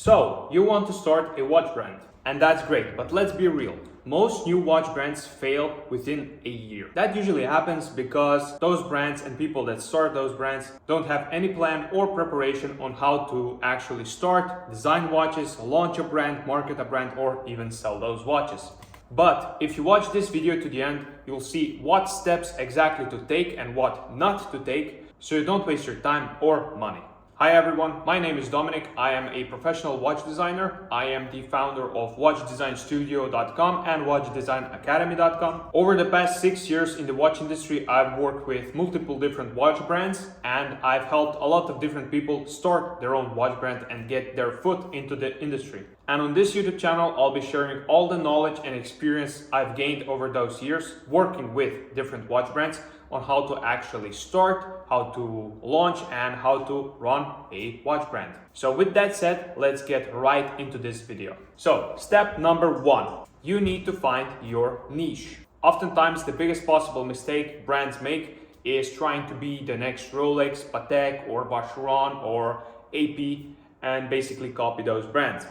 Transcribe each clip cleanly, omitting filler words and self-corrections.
So, you want to start a watch brand, and that's great, but let's be real. Most new watch brands fail within a year. That usually happens because those brands and people that start those brands don't have any plan or preparation on how to actually start, design watches, launch a brand, market a brand, or even sell those watches. But if you watch this video to the end, you'll see what steps exactly to take and what not to take so you don't waste your time or money. Hi everyone, my name is Dominic. I am a professional watch designer. I am the founder of watchdesignstudio.com and watchdesignacademy.com. Over the past 6 years in the watch industry, I've worked with multiple different watch brands and I've helped a lot of different people start their own watch brand and get their foot into the industry. And on this YouTube channel, I'll be sharing all the knowledge and experience I've gained over those years working with different watch brands on how to actually start, how to launch, and how to run a watch brand. So with that said, let's get right into this video. So step number 1, you need to find your niche. Oftentimes the biggest possible mistake brands make is trying to be the next Rolex, Patek, or Vacheron, or AP, and basically copy those brands.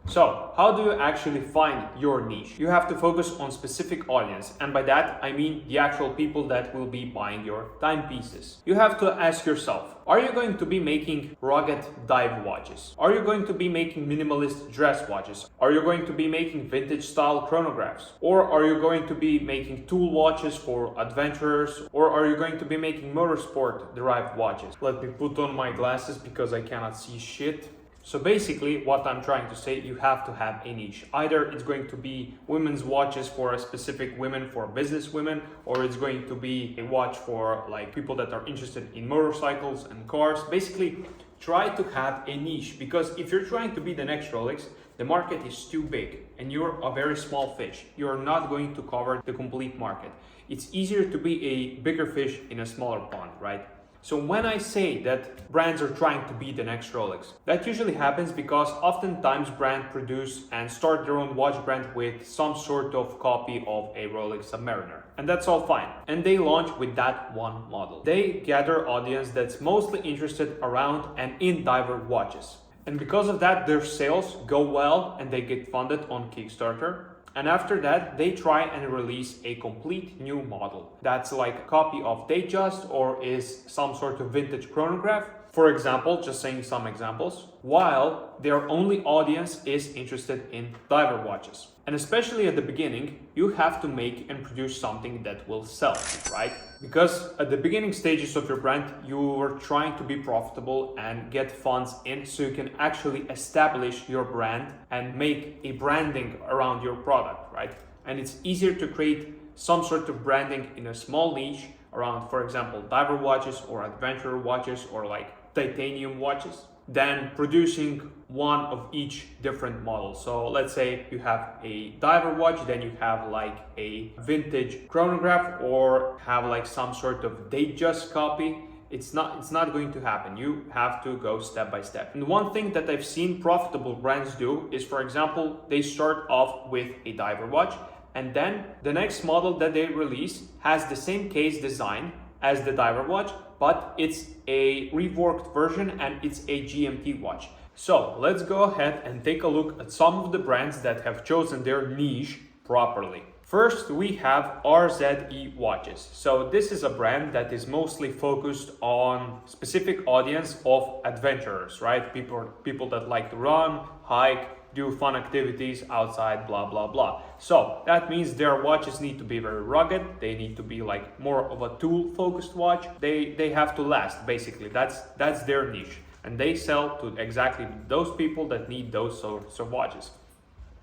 So, how do you actually find your niche? You have to focus on specific audience, and by that I mean the actual people that will be buying your timepieces. You have to ask yourself, are you going to be making rugged dive watches? Are you going to be making minimalist dress watches? Are you going to be making vintage style chronographs? Or are you going to be making tool watches for adventurers? Or are you going to be making motorsport derived watches? Let me put on my glasses because I cannot see shit. So basically what I'm trying to say, you have to have a niche. Either it's going to be women's watches for a specific women, for business women, or it's going to be a watch for like people that are interested in motorcycles and cars. Basically try to have a niche, because if you're trying to be the next Rolex, the market is too big and you're a very small fish. You're not going to cover the complete market. It's easier to be a bigger fish in a smaller pond, right? So when I say that brands are trying to be the next Rolex, that usually happens because oftentimes brands produce and start their own watch brand with some sort of copy of a Rolex Submariner. And that's all fine. And they launch with that one model. They gather audience that's mostly interested around and in diver watches. And because of that, their sales go well and they get funded on Kickstarter. And after that, they try and release a complete new model that's like a copy of Datejust or is some sort of vintage chronograph. For example, just saying some examples, while their only audience is interested in diver watches. And especially at the beginning, you have to make and produce something that will sell, right? Because at the beginning stages of your brand, you are trying to be profitable and get funds in so you can actually establish your brand and make a branding around your product, right? And it's easier to create some sort of branding in a small niche around, for example, diver watches or adventurer watches or like titanium watches, than producing one of each different model. So let's say you have a diver watch, then you have like a vintage chronograph or have like some sort of Datejust copy. It's not going to happen. You have to go step by step. And one thing that I've seen profitable brands do is, for example, they start off with a diver watch and then the next model that they release has the same case design as the diver watch, but it's a reworked version and it's a GMT watch. So let's go ahead and take a look at some of the brands that have chosen their niche properly. First, we have RZE watches. So this is a brand that is mostly focused on specific audience of adventurers, right? People that like to run, hike, do fun activities outside, blah, blah, blah. So that means their watches need to be very rugged. They need to be like more of a tool focused watch. They have to last, basically. That's their niche. And they sell to exactly those people that need those sorts of watches.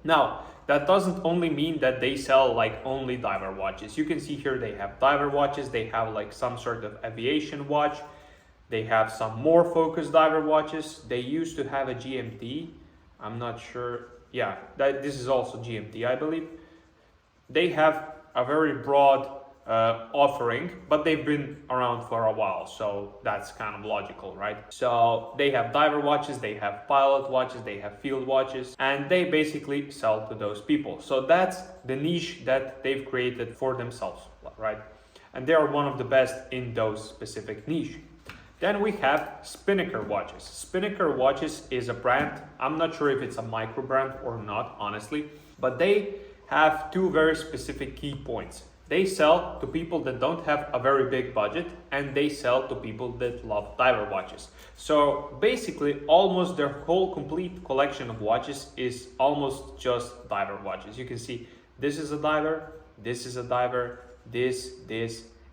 Now, that doesn't only mean that they sell like only diver watches. You can see here they have diver watches. They have like some sort of aviation watch. They have some more focused diver watches. They used to have a GMT. I'm not sure. Yeah, this is also GMT, I believe. They have a very broad offering, but they've been around for a while, so that's kind of logical, right? So they have diver watches, they have pilot watches, they have field watches, and they basically sell to those people. So that's the niche that they've created for themselves, right? And they are one of the best in those specific niche. Then we have Spinnaker watches. Spinnaker watches is a brand. I'm not sure if it's a micro brand or not, honestly, but they have two very specific key points. They sell to people that don't have a very big budget, and they sell to people that love diver watches. So basically almost their whole complete collection of watches is almost just diver watches. You can see this is a diver, this is a diver, this,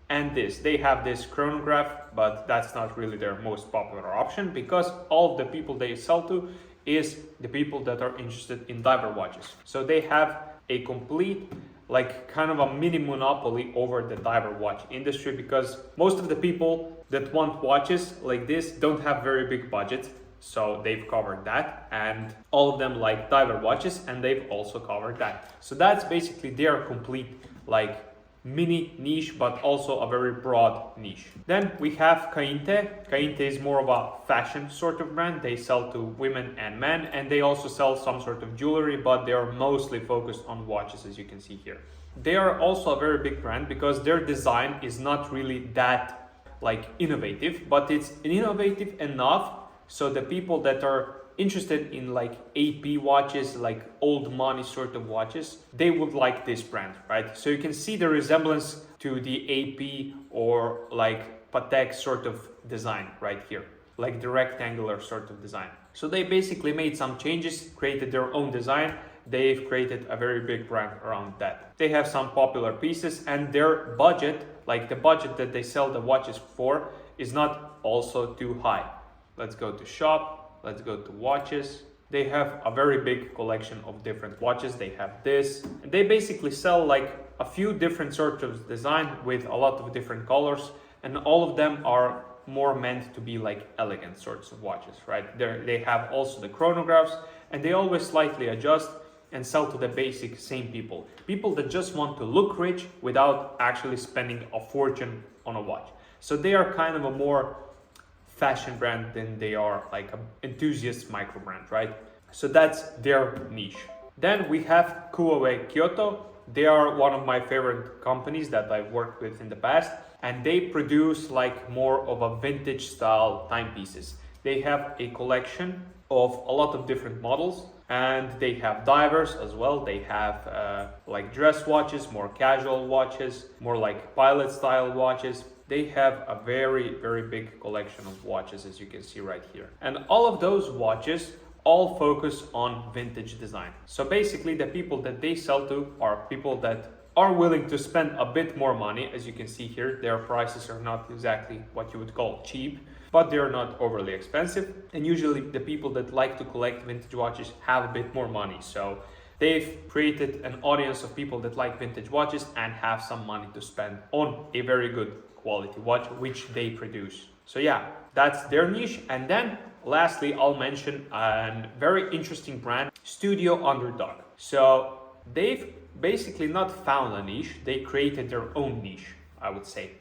and this. They have this chronograph, but that's not really their most popular option because all of the people they sell to is the people that are interested in diver watches. So they have a complete, like kind of a mini monopoly over the diver watch industry, because most of the people that want watches like this don't have very big budgets. So they've covered that, and all of them like diver watches, and they've also covered that. So that's basically their complete like mini niche, but also a very broad niche. Then we have Cainte. Cainte is more of a fashion sort of brand. They sell to women and men, and they also sell some sort of jewelry, but they are mostly focused on watches, as you can see here. They are also a very big brand because their design is not really that like innovative, but it's innovative enough so the people that are interested in like AP watches, like old money sort of watches, they would like this brand, right? So you can see the resemblance to the AP or like Patek sort of design right here, like the rectangular sort of design. So they basically made some changes, created their own design. They've created a very big brand around that. They have some popular pieces, and their budget, like the budget that they sell the watches for, is not also too high. Let's go to shop. Let's go to watches. They have a very big collection of different watches. They have this. And they basically sell like a few different sorts of design with a lot of different colors, and all of them are more meant to be like elegant sorts of watches, right? They have also the chronographs, and they always slightly adjust and sell to the basic same people that just want to look rich without actually spending a fortune on a watch. So they are kind of a more fashion brand than they are like an enthusiast micro brand, right? So that's their niche. Then we have Kuoe Kyoto. They are one of my favorite companies that I've worked with in the past, and they produce like more of a vintage style timepieces. They have a collection of a lot of different models, and they have divers as well. They have like dress watches, more casual watches, more like pilot style watches. They have a very, very big collection of watches, as you can see right here. And all of those watches all focus on vintage design. So basically the people that they sell to are people that are willing to spend a bit more money. As you can see here, their prices are not exactly what you would call cheap, but they're not overly expensive. And usually the people that like to collect vintage watches have a bit more money. So they've created an audience of people that like vintage watches and have some money to spend on a very good quality watch, which they produce. So yeah, that's their niche. And then lastly, I'll mention a very interesting brand, Studio Underdog. So they've basically not found a niche, they created their own niche, I would say.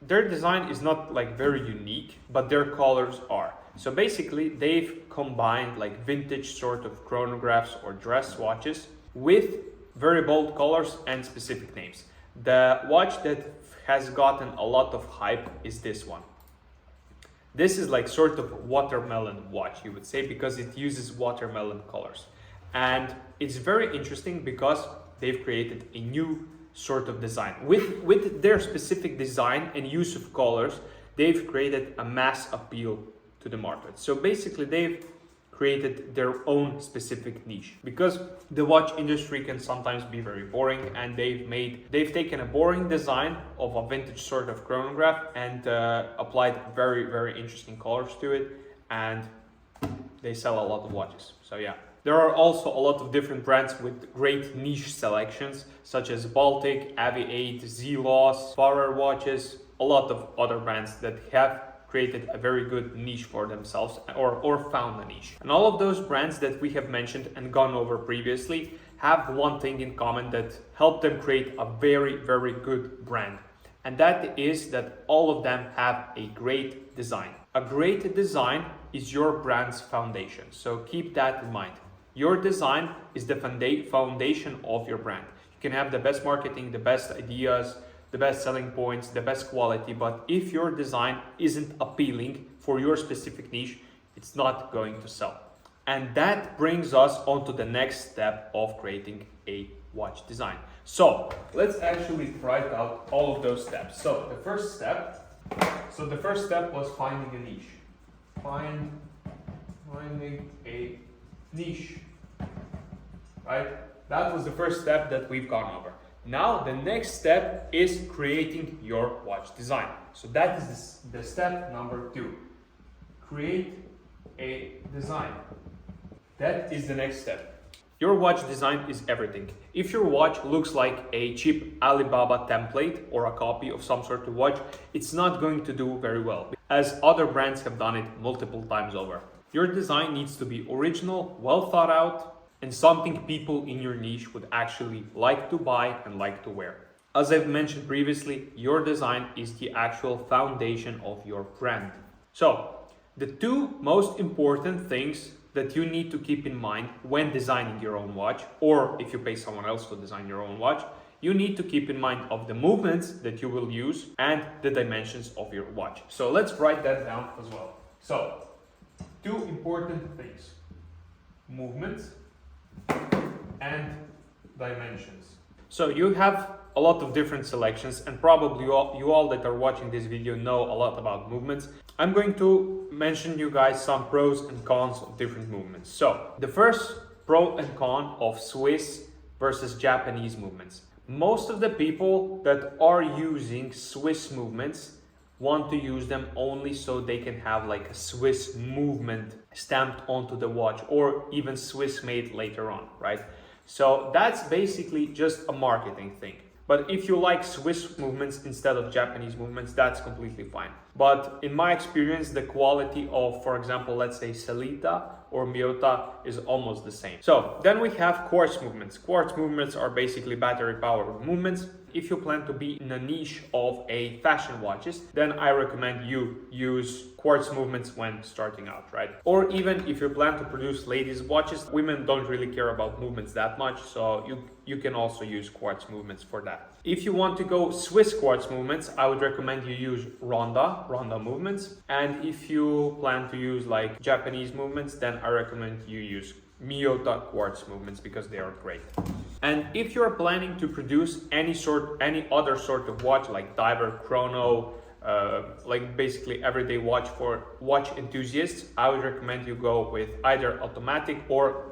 Their design is not like very unique, but their colors are. So basically they've combined like vintage sort of chronographs or dress watches with very bold colors and specific names. The watch that has gotten a lot of hype is this one. This is like sort of watermelon watch, you would say, because it uses watermelon colors. And it's very interesting because they've created a new sort of design. With their specific design and use of colors, they've created a mass appeal to the market. So basically they've created their own specific niche, because the watch industry can sometimes be very boring, and they've taken a boring design of a vintage sort of chronograph and applied very, very interesting colors to it, and they sell a lot of watches. So yeah, there are also a lot of different brands with great niche selections, such as Baltic, Avi8, Z-Loss, Farrer watches, a lot of other brands that have created a very good niche for themselves, or found a niche. And all of those brands that we have mentioned and gone over previously have one thing in common that helped them create a very, very good brand. And that is that all of them have a great design. A great design is your brand's foundation. So keep that in mind. Your design is the foundation of your brand. You can have the best marketing, the best ideas, the best selling points, the best quality, but if your design isn't appealing for your specific niche, it's not going to sell. And that brings us on to the next step of creating a watch design. So let's actually write out all of those steps. So the first step was finding a niche. Finding a niche, right? That was the first step that we've gone over. Now the next step is creating your watch design. So that is the step number 2. Create a design. That is the next step. Your watch design is everything. If your watch looks like a cheap Alibaba template or a copy of some sort of watch, it's not going to do very well, as other brands have done it multiple times over. Your design needs to be original, well thought out, and something people in your niche would actually like to buy and like to wear. As I've mentioned previously, your design is the actual foundation of your brand. So, the 2 most important things that you need to keep in mind when designing your own watch, or if you pay someone else to design your own watch, you need to keep in mind of the movements that you will use and the dimensions of your watch. So let's write that down as well. So, 2 important things: movements and dimensions. So you have a lot of different selections, and probably you all that are watching this video know a lot about movements. I'm going to mention you guys some pros and cons of different movements. So the first pro and con of Swiss versus Japanese movements. Most of the people that are using Swiss movements want to use them only so they can have like a Swiss movement stamped onto the watch, or even Swiss made later on, right? So that's basically just a marketing thing. But if you like Swiss movements instead of Japanese movements, that's completely fine. But in my experience, the quality of, for example, let's say Sellita or Miyota is almost the same. So then we have quartz movements. Quartz movements are basically battery powered movements. If you plan to be in a niche of a fashion watches, then I recommend you use quartz movements when starting out, right? Or even if you plan to produce ladies watches, women don't really care about movements that much, so you can also use quartz movements for that. If you want to go Swiss quartz movements, I would recommend you use Ronda movements. And if you plan to use like Japanese movements, then I recommend you use Miyota quartz movements because they are great. And if you're planning to produce any other sort of watch like diver, chrono, like basically everyday watch for watch enthusiasts, I would recommend you go with either automatic or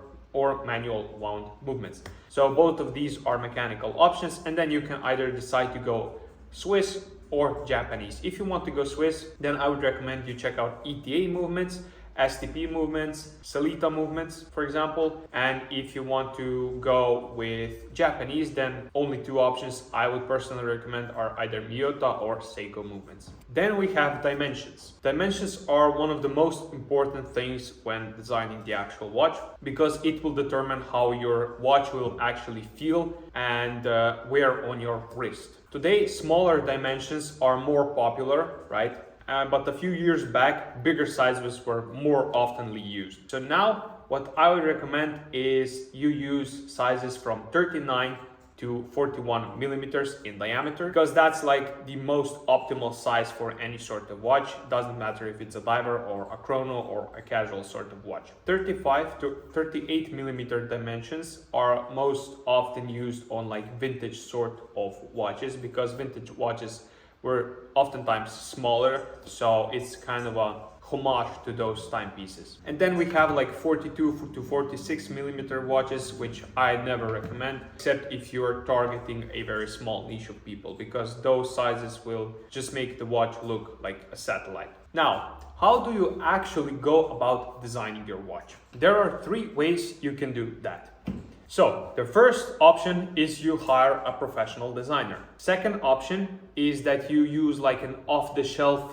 manual wound movements. So both of these are mechanical options, and then you can either decide to go Swiss or Japanese. If you want to go Swiss, then I would recommend you check out ETA movements, STP movements, Sellita movements, for example. And if you want to go with Japanese, then only 2 options I would personally recommend are either Miyota or Seiko movements. Then we have dimensions. Dimensions are one of the most important things when designing the actual watch, because it will determine how your watch will actually feel and wear on your wrist. Today, smaller dimensions are more popular, right? But a few years back, bigger sizes were more oftenly used. So now what I would recommend is you use sizes from 39 to 41 millimeters in diameter, because that's like the most optimal size for any sort of watch. Doesn't matter if it's a diver or a chrono or a casual sort of watch. 35 to 38 millimeter dimensions are most often used on like vintage sort of watches, because vintage watches were oftentimes smaller, so it's kind of a homage to those timepieces. And then we have like 42 to 46 millimeter watches, which I never recommend, except if you're targeting a very small niche of people, because those sizes will just make the watch look like a satellite. Now, how do you actually go about designing your watch? There are 3 ways you can do that. So the first option is you hire a professional designer. Second option is that you use like an off-the-shelf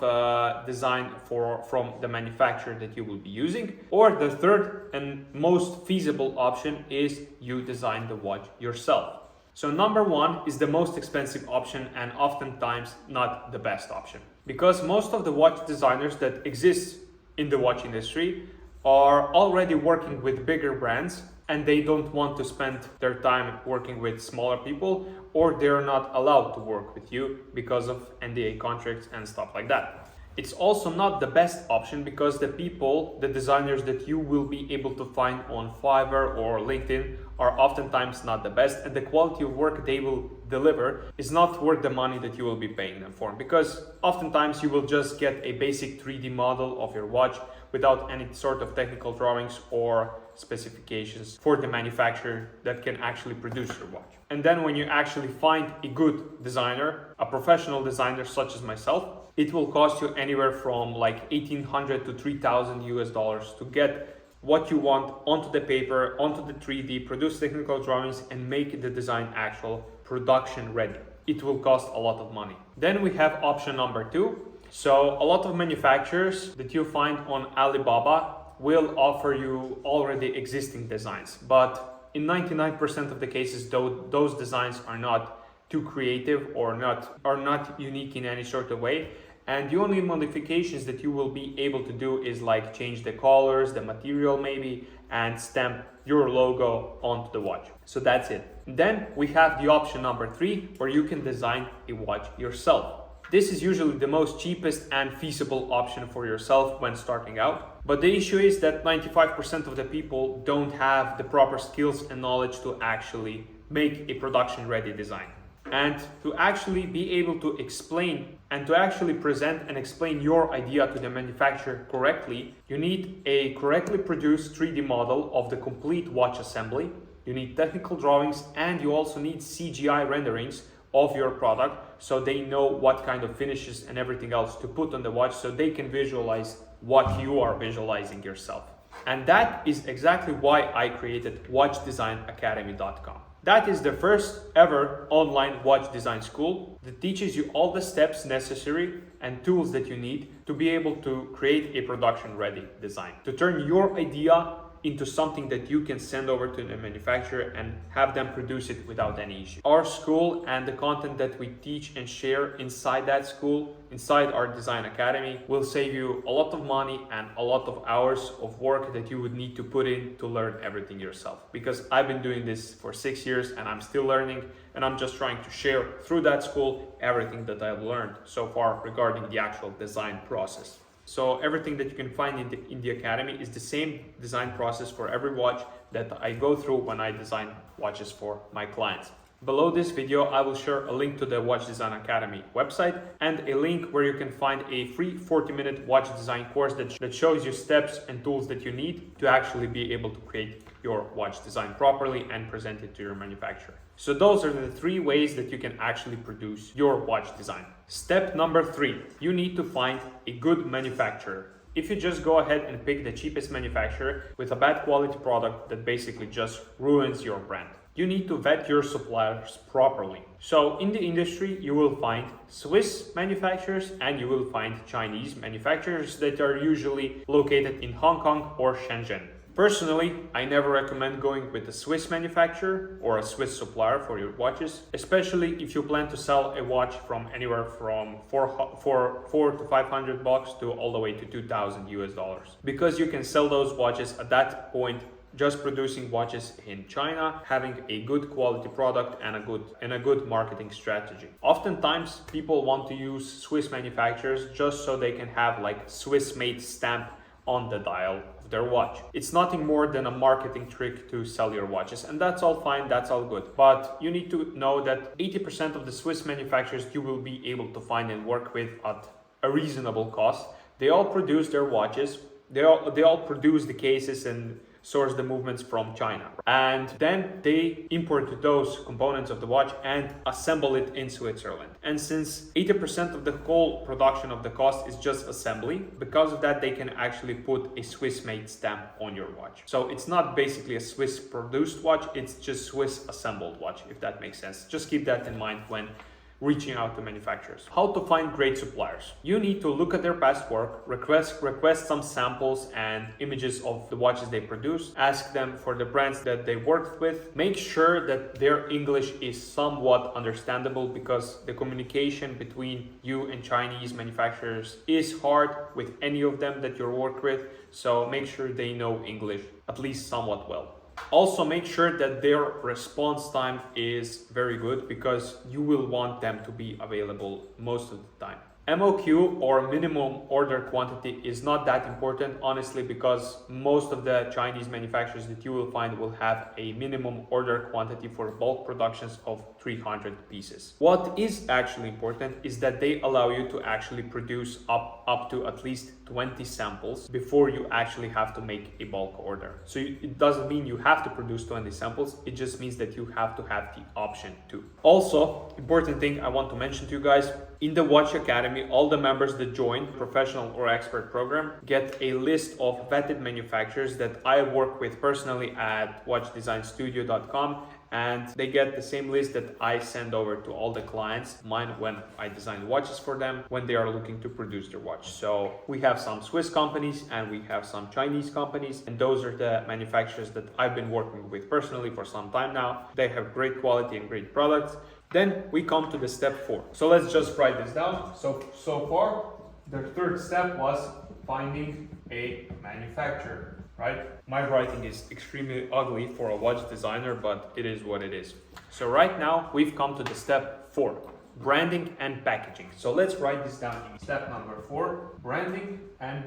design from the manufacturer that you will be using. Or the third and most feasible option is you design the watch yourself. So number 1 is the most expensive option and oftentimes not the best option, because most of the watch designers that exist in the watch industry are already working with bigger brands and they don't want to spend their time working with smaller people, or they're not allowed to work with you because of NDA contracts and stuff like that. It's also not the best option because the people, the designers that you will be able to find on Fiverr or LinkedIn are oftentimes not the best, and the quality of work they will deliver is not worth the money that you will be paying them for, because oftentimes you will just get a basic 3D model of your watch without any sort of technical drawings or specifications for the manufacturer that can actually produce your watch. And then when you actually find a good designer, a professional designer such as myself, it will cost you anywhere from like $1,800 to $3,000 to get what you want onto the paper, onto the 3D, produce technical drawings, and make the design actual production ready. It will cost a lot of money. Then we have option number 2. So a lot of manufacturers that you find on Alibaba will offer you already existing designs, but in 99% of the cases, those designs are not too creative or not unique in any sort of way. And the only modifications that you will be able to do is like change the colors, the material maybe, and stamp your logo onto the watch. So that's it. Then we have the option number 3, where you can design a watch yourself. This is usually the most cheapest and feasible option for yourself when starting out. But the issue is that 95% of the people don't have the proper skills and knowledge to actually make a production ready design. And to actually be able to explain and to actually present and explain your idea to the manufacturer correctly, you need a correctly produced 3D model of the complete watch assembly. You need technical drawings, and you also need CGI renderings of your product so they know what kind of finishes and everything else to put on the watch, so they can visualize what you are visualizing yourself. And that is exactly why I created watchdesignacademy.com. That is the first ever online watch design school that teaches you all the steps necessary and tools that you need to be able to create a production ready design, to turn your idea into something that you can send over to the manufacturer and have them produce it without any issue. Our school and the content that we teach and share inside that school, inside our design academy, will save you a lot of money and a lot of hours of work that you would need to put in to learn everything yourself. Because I've been doing this for 6 years and I'm still learning, and I'm just trying to share through that school everything that I've learned so far regarding the actual design process. So everything that you can find in the academy is the same design process for every watch that I go through when I design watches for my clients. Below this video, I will share a link to the Watch Design Academy website and a link where you can find a free 40-minute watch design course that shows you steps and tools that you need to actually be able to create your watch design properly and present it to your manufacturer. So those are the 3 ways that you can actually produce your watch design. Step number 3, you need to find a good manufacturer. If you just go ahead and pick the cheapest manufacturer with a bad quality product, that basically just ruins your brand. You need to vet your suppliers properly. So in the industry, you will find Swiss manufacturers and you will find Chinese manufacturers that are usually located in Hong Kong or Shenzhen. Personally, I never recommend going with a Swiss manufacturer or a Swiss supplier for your watches, especially if you plan to sell a watch from anywhere from $400 to $500 to all the way to $2,000 because you can sell those watches at that point just producing watches in China, having a good quality product and a good marketing strategy. Oftentimes, people want to use Swiss manufacturers just so they can have like Swiss-made stamp on the dial of their watch. It's nothing more than a marketing trick to sell your watches, and that's all fine, that's all good. But you need to know that 80% of the Swiss manufacturers you will be able to find and work with at a reasonable cost. They all produce their watches, they all produce the cases and source the movements from China. And then they import those components of the watch and assemble it in Switzerland. And since 80% of the whole production of the cost is just assembly, because of that, they can actually put a Swiss-made stamp on your watch. So it's not basically a Swiss-produced watch, it's just Swiss-assembled watch, if that makes sense. Just keep that in mind when reaching out to manufacturers. How to find great suppliers. You need to look at their past work, request some samples and images of the watches they produce, ask them for the brands that they worked with, make sure that their English is somewhat understandable, because the communication between you and Chinese manufacturers is hard with any of them that you work with, so make sure they know English at least somewhat well. Also, make sure that their response time is very good, because you will want them to be available most of the time. MOQ, or minimum order quantity, is not that important, honestly, because most of the Chinese manufacturers that you will find will have a minimum order quantity for bulk productions of 300 pieces. What is actually important is that they allow you to actually produce up to at least 20 samples before you actually have to make a bulk order. So it doesn't mean you have to produce 20 samples, it just means that you have to have the option to. Also, important thing I want to mention to you guys, in the Watch Academy, all the members that join professional or expert program get a list of vetted manufacturers that I work with personally at watchdesignstudio.com, and they get the same list that I send over to all the clients mine when I design watches for them when they are looking to produce their watch. So we have some Swiss companies and we have some Chinese companies, and those are the manufacturers that I've been working with personally for some time now. They have great quality and great products. Then we come to the step 4. So let's just write this down. So far, the third step was finding a manufacturer, right? My writing is extremely ugly for a watch designer, but it is what it is. So right now we've come to the step 4, branding and packaging. So let's write this down. Step number 4, branding and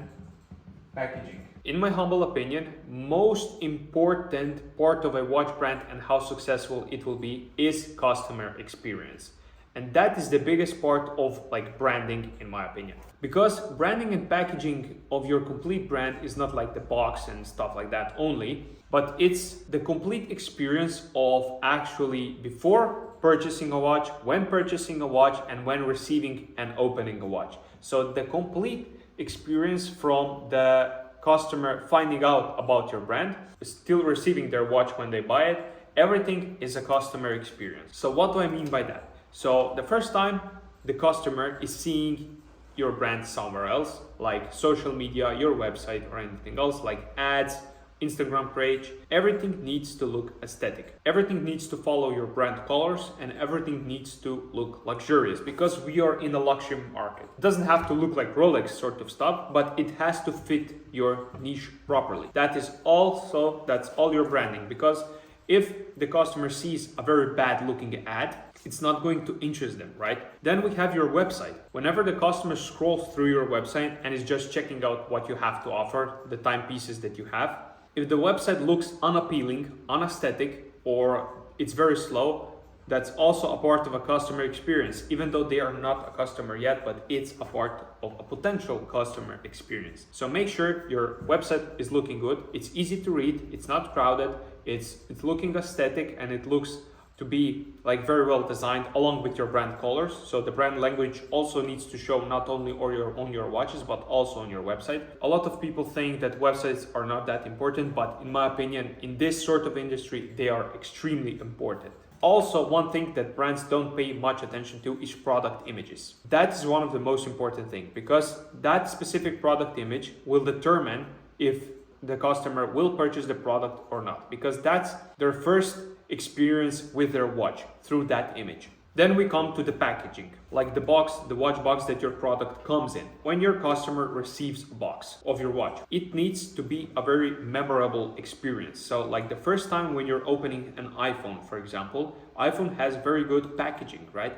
packaging. In my humble opinion, most important part of a watch brand and how successful it will be is customer experience. And that is the biggest part of like branding, in my opinion. Because branding and packaging of your complete brand is not like the box and stuff like that only, but it's the complete experience of actually before purchasing a watch, when purchasing a watch, and when receiving and opening a watch. So the complete experience from the customer finding out about your brand, still receiving their watch when they buy it, everything is a customer experience. So what do I mean by that? So the first time the customer is seeing your brand somewhere else, like social media, your website, or anything else like ads, Instagram page, everything needs to look aesthetic. Everything needs to follow your brand colors, and everything needs to look luxurious, because we are in a luxury market. It doesn't have to look like Rolex sort of stuff, but it has to fit your niche properly. That's all your branding, because if the customer sees a very bad looking ad, it's not going to interest them, right? Then we have your website. Whenever the customer scrolls through your website and is just checking out what you have to offer, the timepieces that you have, if the website looks unappealing, unaesthetic, or it's very slow, that's also a part of a customer experience, even though they are not a customer yet, but it's a part of a potential customer experience. So make sure your website is looking good, it's easy to read, it's not crowded, it's looking aesthetic, and it looks to be like very well designed along with your brand colors. So the brand language also needs to show not only on your watches, but also on your website. A lot of people think that websites are not that important, but in my opinion, in this sort of industry, they are extremely important. Also, one thing that brands don't pay much attention to is product images. That is one of the most important things, because that specific product image will determine if the customer will purchase the product or not, because that's their first experience with their watch through that image. Then we come to the packaging, like the watch box that your product comes in. When your customer receives a box of your watch, it needs to be a very memorable experience. So like the first time when you're opening an iPhone, for example, iPhone has very good packaging, right?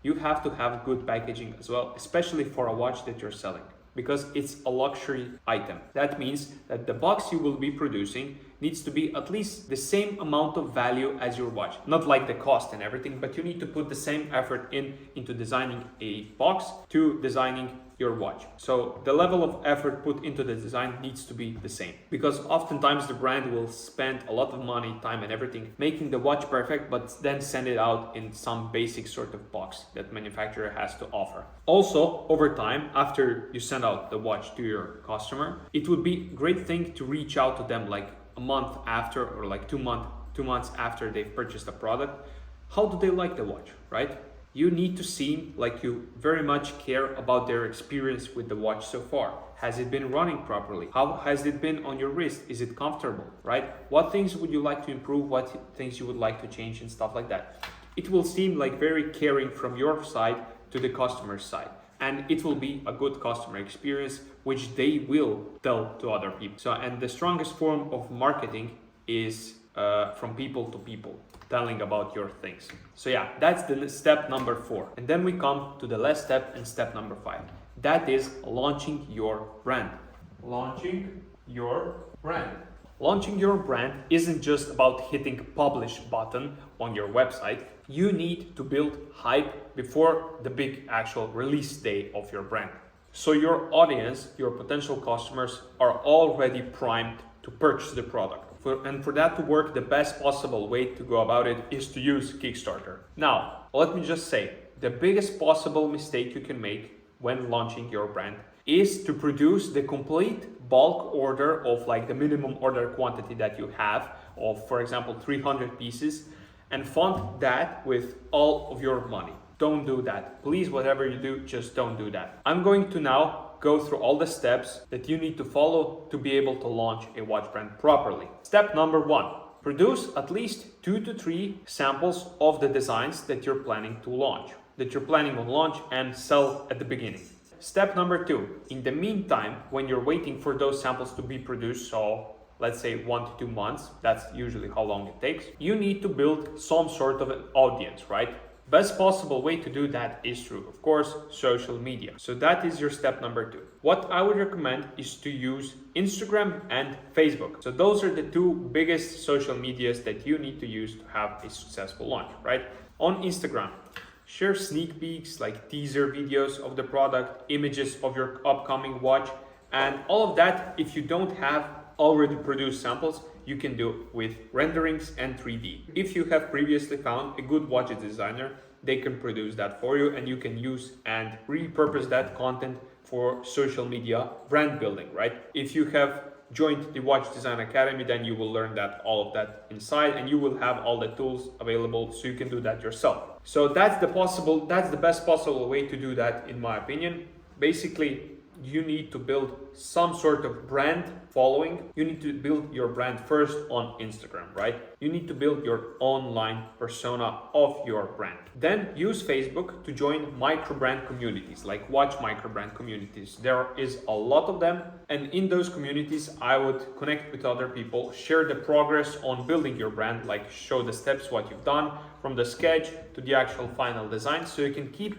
You have to have good packaging as well, especially for a watch that you're selling, because it's a luxury item. That means that the box you will be producing needs to be at least the same amount of value as your watch. Not like the cost and everything, but you need to put the same effort into designing a box to designing your watch. So the level of effort put into the design needs to be the same, because oftentimes the brand will spend a lot of money, time and everything making the watch perfect, but then send it out in some basic sort of box that manufacturer has to offer. Also, over time, after you send out the watch to your customer, it would be a great thing to reach out to them like a month after, or like 2 months after they've purchased the product. How do they like the watch, right? You need to seem like you very much care about their experience with the watch so far. Has it been running properly? How has it been on your wrist? Is it comfortable, right? What things would you like to improve? What things you would like to change and stuff like that? It will seem like very caring from your side to the customer's side. And it will be a good customer experience, which they will tell to other people. So, and the strongest form of marketing is from people to people, telling about your things. So yeah, that's the step number 4. And then we come to the last step and step number 5. That is launching your brand. Launching your brand. Launching your brand isn't just about hitting publish button on your website. You need to build hype before the big actual release day of your brand. So your audience, your potential customers are already primed to purchase the product. And for that to work, the best possible way to go about it is to use Kickstarter. Now, let me just say, the biggest possible mistake you can make when launching your brand is to produce the complete bulk order of like the minimum order quantity that you have of, for example, 300 pieces and fund that with all of your money. Don't do that. Please, whatever you do, just don't do that. I'm going to now go through all the steps that you need to follow to be able to launch a watch brand properly. Step number 1, produce at least 2 to 3 samples of the designs that you're planning to launch, and sell at the beginning. Step number 2, in the meantime, when you're waiting for those samples to be produced, so let's say 1 to 2 months, that's usually how long it takes, you need to build some sort of an audience, right? Best possible way to do that is through, of course, social media. So that is your step number 2. What I would recommend is to use Instagram and Facebook. So those are the 2 biggest social medias that you need to use to have a successful launch, right? On Instagram, share sneak peeks like teaser videos of the product, images of your upcoming watch, and all of that. If you don't have already produced samples, you can do with renderings and 3D. If you have previously found a good watch designer, they can produce that for you and you can use and repurpose that content for social media brand building, right? If you have joined the Watch Design Academy, then you will learn that all of that inside and you will have all the tools available so you can do that yourself. So that's the best possible way to do that in my opinion. Basically, you need to build some sort of brand following. You need to build your brand first on Instagram, right? You need to build your online persona of your brand. Then use Facebook to join micro brand communities, like watch micro brand communities. There is a lot of them. And in those communities, I would connect with other people, share the progress on building your brand, like show the steps, what you've done from the sketch to the actual final design. So you can keep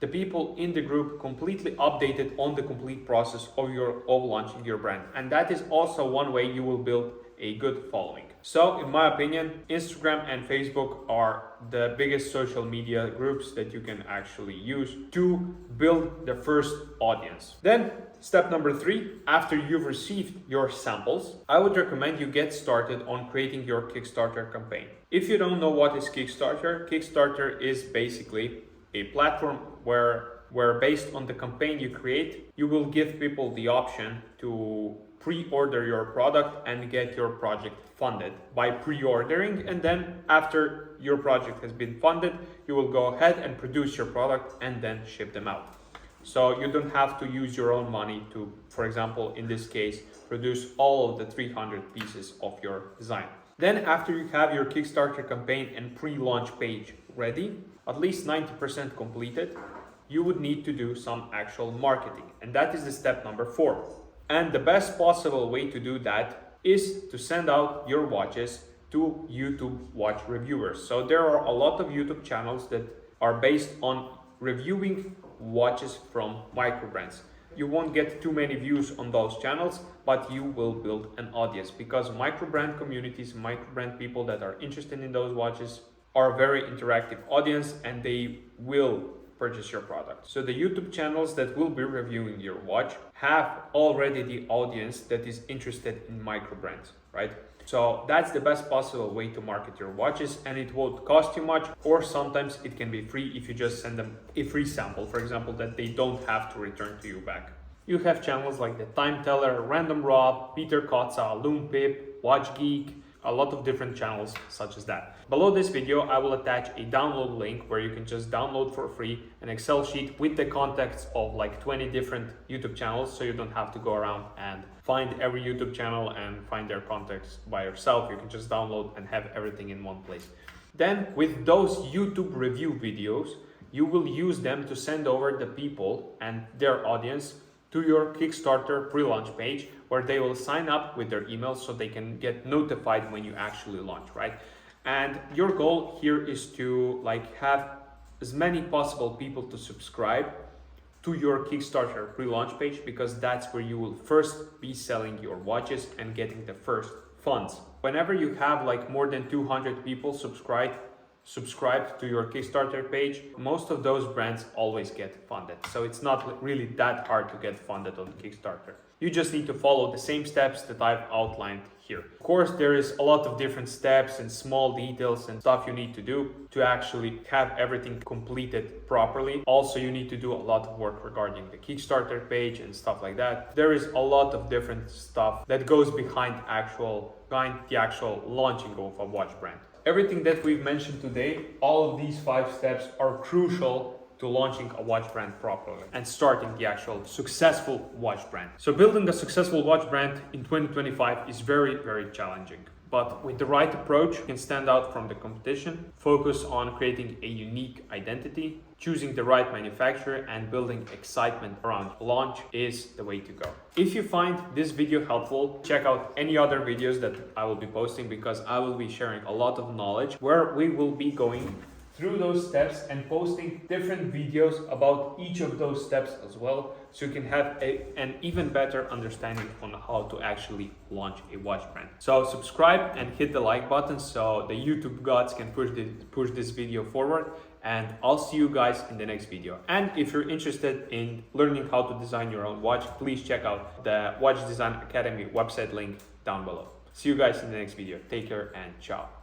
the people in the group completely updated on the complete process of launching your brand. And that is also one way you will build a good following. So in my opinion, Instagram and Facebook are the biggest social media groups that you can actually use to build the first audience. Then step number 3, after you've received your samples, I would recommend you get started on creating your Kickstarter campaign. If you don't know what is Kickstarter, Kickstarter is basically a platform where based on the campaign you create, you will give people the option to pre-order your product and get your project funded by pre-ordering. And then after your project has been funded, you will go ahead and produce your product and then ship them out. So you don't have to use your own money to, for example, in this case, produce all of the 300 pieces of your design. Then after you have your Kickstarter campaign and pre-launch page ready, at least 90% completed, you would need to do some actual marketing. And that is the step number 4. And the best possible way to do that is to send out your watches to YouTube watch reviewers. So there are a lot of YouTube channels that are based on reviewing watches from micro brands. You won't get too many views on those channels, but you will build an audience because micro brand communities, micro brand people that are interested in those watches are a very interactive audience and they will purchase your product. So the YouTube channels that will be reviewing your watch have already the audience that is interested in micro brands, right? So that's the best possible way to market your watches and it won't cost you much, or sometimes it can be free if you just send them a free sample, for example, that they don't have to return to you back. You have channels like the Time Teller, Random Rob, Peter Kotza, Loom Pip, Watch Geek, a lot of different channels such as that. Below this video, I will attach a download link where you can just download for free an Excel sheet with the contacts of like 20 different YouTube channels, so you don't have to go around and find every YouTube channel and find their contacts by yourself. You can just download and have everything in one place. Then with those YouTube review videos, you will use them to send over the people and their audience to your Kickstarter pre-launch page, where they will sign up with their emails so they can get notified when you actually launch, right? And your goal here is to like have as many possible people to subscribe to your Kickstarter pre-launch page, because that's where you will first be selling your watches and getting the first funds. Whenever you have like more than 200 people subscribed to your Kickstarter page, most of those brands always get funded. So it's not really that hard to get funded on Kickstarter. You just need to follow the same steps that I've outlined here. Of course, there is a lot of different steps and small details and stuff you need to do to actually have everything completed properly. Also, you need to do a lot of work regarding the Kickstarter page and stuff like that. There is a lot of different stuff that goes behind the actual launching of a watch brand. Everything that we've mentioned today, all of these 5 steps are crucial to launching a watch brand properly and starting the actual successful watch brand. So building a successful watch brand in 2025 is very, very challenging. But with the right approach, you can stand out from the competition, focus on creating a unique identity, choosing the right manufacturer, and building excitement around launch is the way to go. If you find this video helpful, check out any other videos that I will be posting, because I will be sharing a lot of knowledge where we will be going through those steps and posting different videos about each of those steps as well, so you can have an even better understanding on how to actually launch a watch brand. So subscribe and hit the like button so the YouTube gods can push this video forward, and I'll see you guys in the next video. And if you're interested in learning how to design your own watch, please check out the Watch Design Academy website link down below. See you guys in the next video. Take care and ciao.